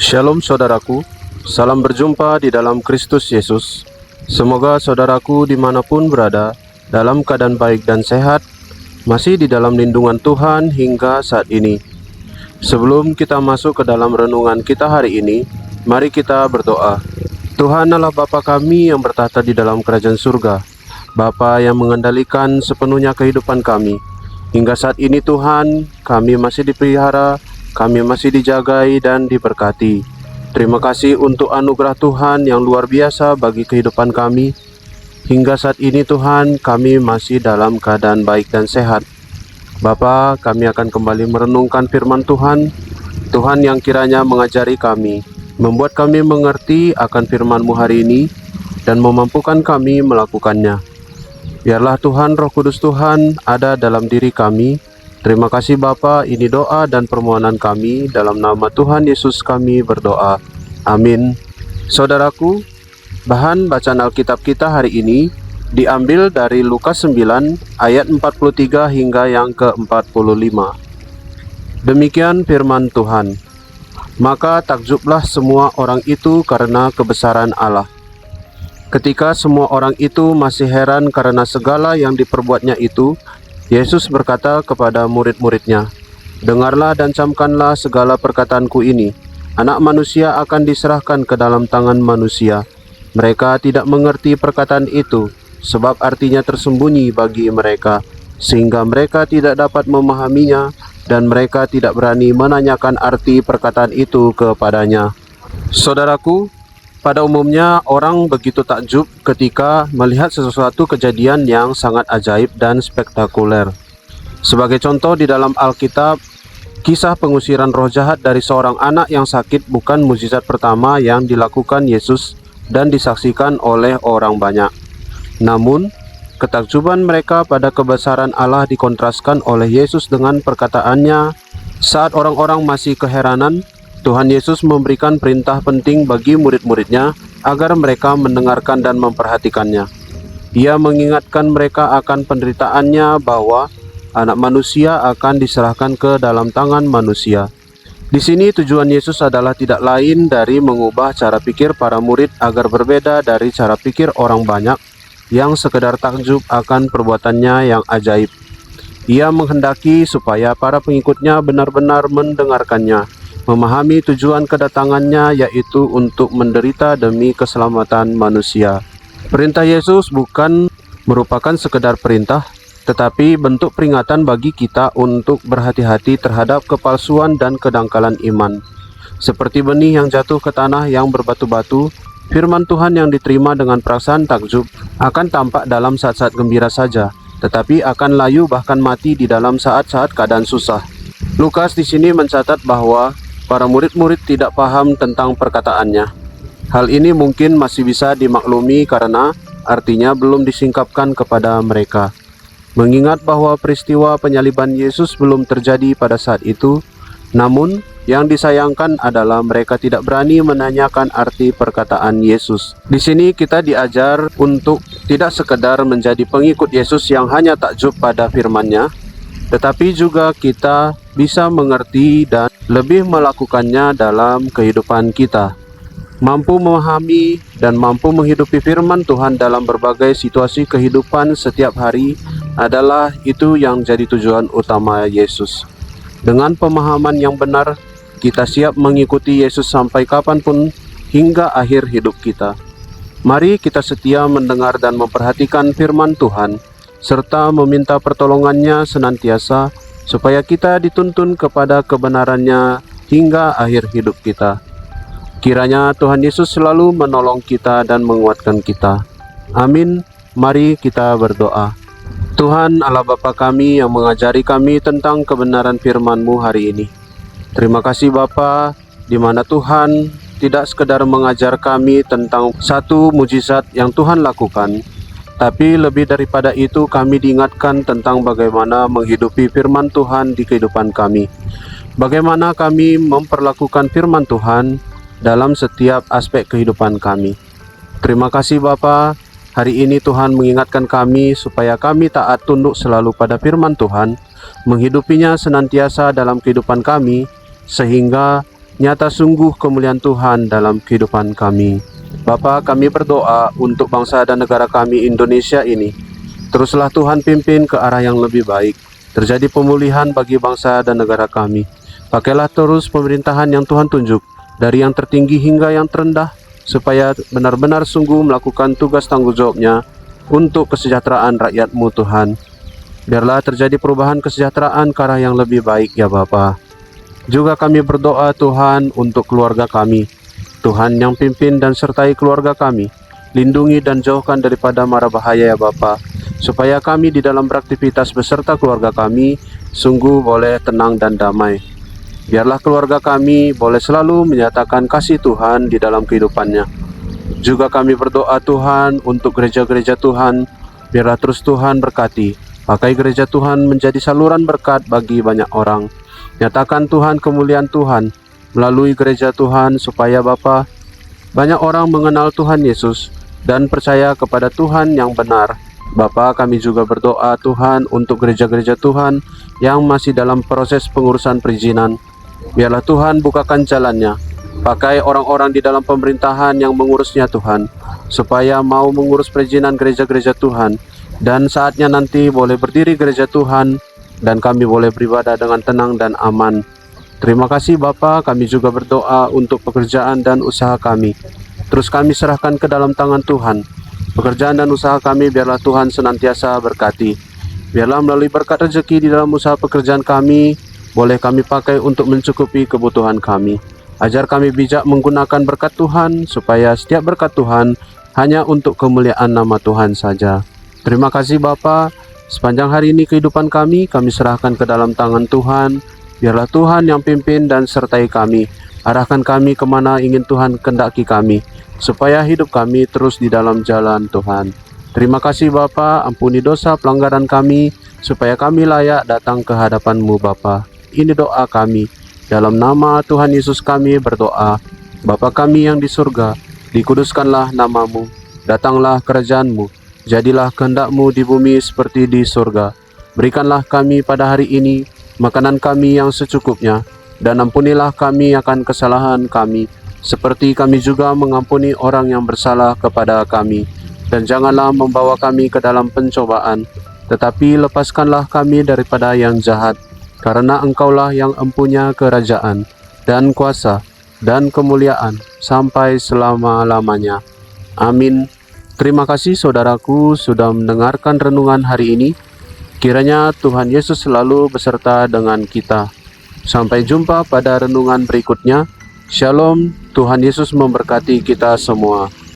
Shalom saudaraku, salam berjumpa di dalam Kristus Yesus. Semoga saudaraku dimanapun berada, dalam keadaan baik dan sehat, masih di dalam lindungan Tuhan hingga saat ini. Sebelum kita masuk ke dalam renungan kita hari ini, mari kita berdoa. Tuhan Allah Bapa kami yang bertahta di dalam kerajaan surga, Bapa yang mengendalikan sepenuhnya kehidupan kami. Hingga saat ini Tuhan, kami masih dipelihara, kami masih dijagai dan diberkati. Terima kasih untuk anugerah Tuhan yang luar biasa bagi kehidupan kami. Hingga saat ini Tuhan, kami masih dalam keadaan baik dan sehat. Bapa, kami akan kembali merenungkan firman Tuhan. Tuhan yang kiranya mengajari kami, membuat kami mengerti akan firman-Mu hari ini, dan memampukan kami melakukannya. Biarlah Tuhan, Roh Kudus Tuhan ada dalam diri kami. Terima kasih Bapa, ini doa dan permohonan kami, dalam nama Tuhan Yesus kami berdoa. Amin. Saudaraku, bahan bacaan Alkitab kita hari ini diambil dari Lukas 9 ayat 43 hingga yang ke-45. Demikian firman Tuhan. Maka takjublah semua orang itu karena kebesaran Allah. Ketika semua orang itu masih heran karena segala yang diperbuatnya itu, Yesus berkata kepada murid-muridnya, "Dengarlah dan camkanlah segala perkataanku ini. Anak manusia akan diserahkan ke dalam tangan manusia. Mereka tidak mengerti perkataan itu, sebab artinya tersembunyi bagi mereka, sehingga mereka tidak dapat memahaminya, dan mereka tidak berani menanyakan arti perkataan itu kepadanya." Saudaraku, pada umumnya orang begitu takjub ketika melihat sesuatu kejadian yang sangat ajaib dan spektakuler. Sebagai contoh di dalam Alkitab, kisah pengusiran roh jahat dari seorang anak yang sakit bukan mukjizat pertama yang dilakukan Yesus dan disaksikan oleh orang banyak. Namun, ketakjuban mereka pada kebesaran Allah dikontraskan oleh Yesus dengan perkataannya. Saat orang-orang masih keheranan, Tuhan Yesus memberikan perintah penting bagi murid-muridnya agar mereka mendengarkan dan memperhatikannya. Ia mengingatkan mereka akan penderitaannya, bahwa anak manusia akan diserahkan ke dalam tangan manusia. Di sini tujuan Yesus adalah tidak lain dari mengubah cara pikir para murid agar berbeda dari cara pikir orang banyak yang sekedar takjub akan perbuatannya yang ajaib. Ia menghendaki supaya para pengikutnya benar-benar mendengarkannya, memahami tujuan kedatangannya, yaitu untuk menderita demi keselamatan manusia. Perintah Yesus bukan merupakan sekedar perintah, tetapi bentuk peringatan bagi kita untuk berhati-hati terhadap kepalsuan dan kedangkalan iman. Seperti benih yang jatuh ke tanah yang berbatu-batu, firman Tuhan yang diterima dengan perasaan takjub akan tampak dalam saat-saat gembira saja, tetapi akan layu bahkan mati di dalam saat-saat keadaan susah. Lukas di sini mencatat bahwa para murid-murid tidak paham tentang perkataannya. Hal ini mungkin masih bisa dimaklumi karena artinya belum disingkapkan kepada mereka. Mengingat bahwa peristiwa penyaliban Yesus belum terjadi pada saat itu, namun yang disayangkan adalah mereka tidak berani menanyakan arti perkataan Yesus. Di sini kita diajar untuk tidak sekedar menjadi pengikut Yesus yang hanya takjub pada firman-Nya, tetapi juga kita bisa mengerti dan lebih melakukannya dalam kehidupan kita. Mampu memahami dan mampu menghidupi firman Tuhan dalam berbagai situasi kehidupan setiap hari adalah itu yang jadi tujuan utama Yesus. Dengan pemahaman yang benar, kita siap mengikuti Yesus sampai kapanpun hingga akhir hidup kita. Mari kita setia mendengar dan memperhatikan firman Tuhan, serta meminta pertolongannya senantiasa, supaya kita dituntun kepada kebenarannya hingga akhir hidup kita. Kiranya Tuhan Yesus selalu menolong kita dan menguatkan kita. Amin. Mari kita berdoa. Tuhan Allah Bapa kami yang mengajari kami tentang kebenaran firman-Mu hari ini. Terima kasih Bapa, di mana Tuhan tidak sekedar mengajar kami tentang satu mujizat yang Tuhan lakukan, tapi lebih daripada itu kami diingatkan tentang bagaimana menghidupi firman Tuhan di kehidupan kami. Bagaimana kami memperlakukan firman Tuhan dalam setiap aspek kehidupan kami. Terima kasih Bapa, hari ini Tuhan mengingatkan kami supaya kami taat tunduk selalu pada firman Tuhan, menghidupinya senantiasa dalam kehidupan kami, sehingga nyata sungguh kemuliaan Tuhan dalam kehidupan kami. Bapa, kami berdoa untuk bangsa dan negara kami Indonesia ini. Teruslah Tuhan pimpin ke arah yang lebih baik. Terjadi pemulihan bagi bangsa dan negara kami. Pakailah terus pemerintahan yang Tuhan tunjuk, dari yang tertinggi hingga yang terendah, supaya benar-benar sungguh melakukan tugas tanggung jawabnya untuk kesejahteraan rakyat-Mu Tuhan. Biarlah terjadi perubahan kesejahteraan ke arah yang lebih baik ya Bapa. Juga kami berdoa Tuhan untuk keluarga kami. Tuhan yang pimpin dan sertai keluarga kami. Lindungi dan jauhkan daripada mara bahaya ya Bapa, supaya kami di dalam beraktivitas beserta keluarga kami sungguh boleh tenang dan damai. Biarlah keluarga kami boleh selalu menyatakan kasih Tuhan di dalam kehidupannya. Juga kami berdoa Tuhan untuk gereja-gereja Tuhan. Biarlah terus Tuhan berkati. Pakai gereja Tuhan menjadi saluran berkat bagi banyak orang. Nyatakan Tuhan kemuliaan Tuhan melalui gereja Tuhan, supaya Bapa, banyak orang mengenal Tuhan Yesus dan percaya kepada Tuhan yang benar. Bapa, kami juga berdoa Tuhan untuk gereja-gereja Tuhan yang masih dalam proses pengurusan perizinan. Biarlah Tuhan bukakan jalannya. Pakai orang-orang di dalam pemerintahan yang mengurusnya Tuhan, supaya mau mengurus perizinan gereja-gereja Tuhan. Dan saatnya nanti boleh berdiri gereja Tuhan, dan kami boleh beribadah dengan tenang dan aman. Terima kasih Bapa, kami juga berdoa untuk pekerjaan dan usaha kami. Terus kami serahkan ke dalam tangan Tuhan. Pekerjaan dan usaha kami biarlah Tuhan senantiasa berkati. Biarlah melalui berkat rezeki di dalam usaha pekerjaan kami, boleh kami pakai untuk mencukupi kebutuhan kami. Ajar kami bijak menggunakan berkat Tuhan, supaya setiap berkat Tuhan hanya untuk kemuliaan nama Tuhan saja. Terima kasih Bapa. Sepanjang hari ini kehidupan kami serahkan ke dalam tangan Tuhan. Biarlah Tuhan yang pimpin dan sertai kami. Arahkan kami kemana ingin Tuhan kehendaki kami, supaya hidup kami terus di dalam jalan Tuhan. Terima kasih Bapa, ampuni dosa pelanggaran kami, supaya kami layak datang ke hadapan-Mu Bapa. Ini doa kami. Dalam nama Tuhan Yesus kami berdoa. Bapa kami yang di surga, dikuduskanlah nama-Mu. Datanglah kerajaan-Mu. Jadilah kehendak-Mu di bumi seperti di surga. Berikanlah kami pada hari ini makanan kami yang secukupnya. Dan ampunilah kami akan kesalahan kami, seperti kami juga mengampuni orang yang bersalah kepada kami. Dan janganlah membawa kami ke dalam pencobaan, tetapi lepaskanlah kami daripada yang jahat. Karena Engkaulah yang empunya kerajaan, dan kuasa, dan kemuliaan, sampai selama-lamanya. Amin. Terima kasih saudaraku sudah mendengarkan renungan hari ini. Kiranya Tuhan Yesus selalu beserta dengan kita. Sampai jumpa pada renungan berikutnya. Shalom, Tuhan Yesus memberkati kita semua.